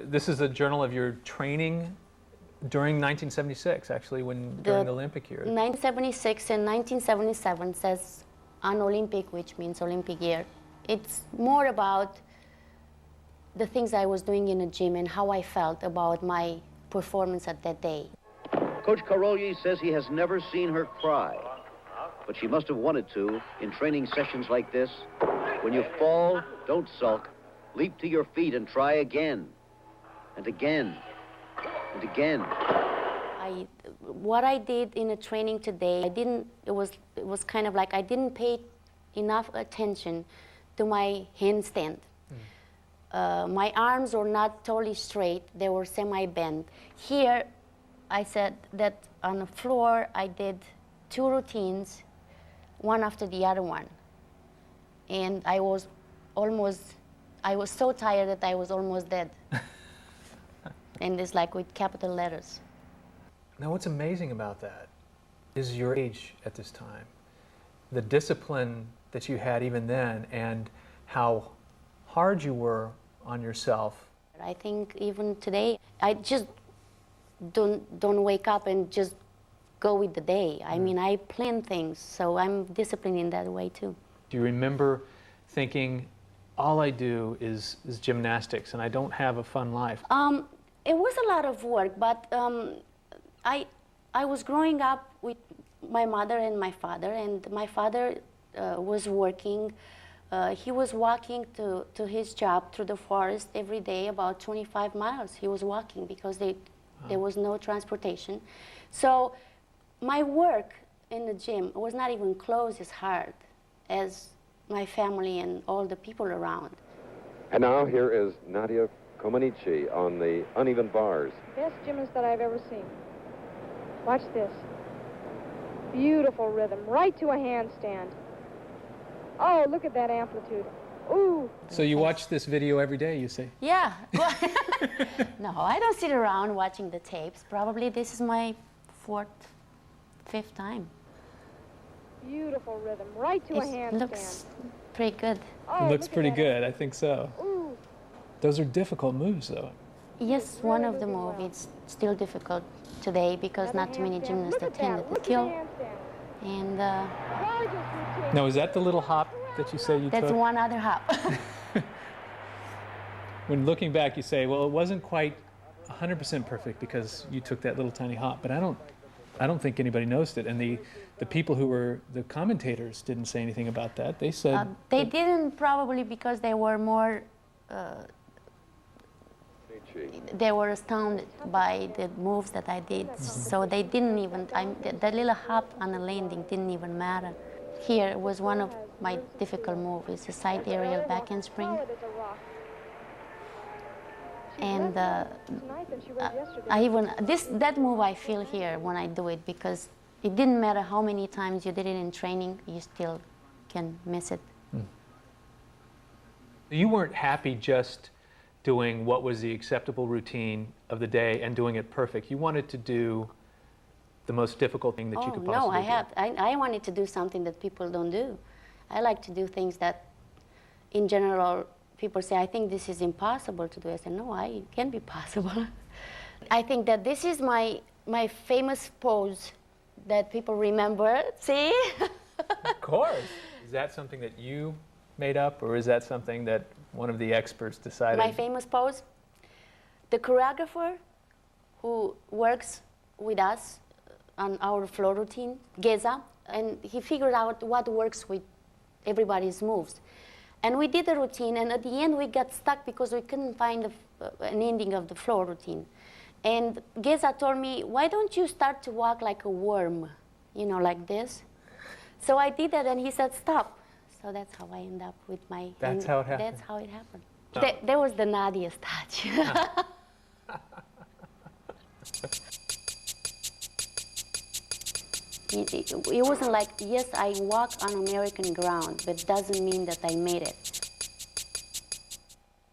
This is a journal of your training during 1976, actually, during the Olympic year. 1976 and 1977 says un-Olympic, which means Olympic year. It's more about the things I was doing in the gym and how I felt about my performance at that day. Coach Karolyi says he has never seen her cry, but she must have wanted to in training sessions like this. When you fall, don't sulk. Leap to your feet and try again, and again, and again. What I did in the training today, it was kind of like I didn't pay enough attention to my handstand. My arms were not totally straight, they were semi-bent. Here, I said that on the floor, I did 2 routines, one after the other one. And I was so tired that I was almost dead. And it's like with capital letters. Now, what's amazing about that is your age at this time, the discipline that you had even then, and how hard you were on yourself. I think even today, I just don't wake up and just go with the day. I mean, I plan things, so I'm disciplined in that way too. Do you remember thinking, all I do is gymnastics and I don't have a fun life? It was a lot of work, but I was growing up with my mother and my father, and my father was working. He was walking to his job through the forest every day, about 25 miles. He was walking because there was no transportation. So my work in the gym was not even close as hard as my family and all the people around. And now here is Nadia Comăneci on the uneven bars. Best gymnast that I've ever seen. Watch this. Beautiful rhythm, right to a handstand. Oh, look at that amplitude. Ooh. So you watch this video every day, you say? Yeah. No, I don't sit around watching the tapes. Probably this is my 4th, 5th time. Beautiful rhythm, right to a handstand. It looks pretty good. Oh, It looks pretty good, amplitude. I think so. Ooh. Those are difficult moves, though. Yes, one of the movies still difficult today because not too many gymnasts attended the kill. And Now, is that the little hop that you say you that's took? one other hop. When looking back, you say, well, it wasn't quite 100% perfect because you took that little tiny hop, but I don't think anybody noticed it. And the people who were the commentators didn't say anything about that. They said they didn't, probably because they were more they were astounded by the moves that I did. So they didn't even, that little hop on the landing didn't even matter. Here was one of my difficult moves. It's a side aerial back handspring. And that move I feel here when I do it, because it didn't matter how many times you did it in training, you still can miss it. you weren't happy just doing what was the acceptable routine of the day and doing it perfect. You wanted to do the most difficult thing that you could possibly do. I wanted to do something that people don't do. I like to do things that, in general, people say, I think this is impossible to do. I said, no, it can be possible. I think that this is my famous pose that people remember. See? Of course. Is that something that you made up, or is that something that one of the experts decided? My famous pose? The choreographer who works with us on our floor routine, Geza, and he figured out what works with everybody's moves. And we did the routine, and at the end we got stuck because we couldn't find an ending of the floor routine. And Geza told me, why don't you start to walk like a worm, you know, like this? So I did that, and he said, stop. So that's how I end up with my... That's how it happened? That's how it happened. Oh. There was the Nadia's touch. It wasn't like, yes, I walk on American ground, but it doesn't mean that I made it.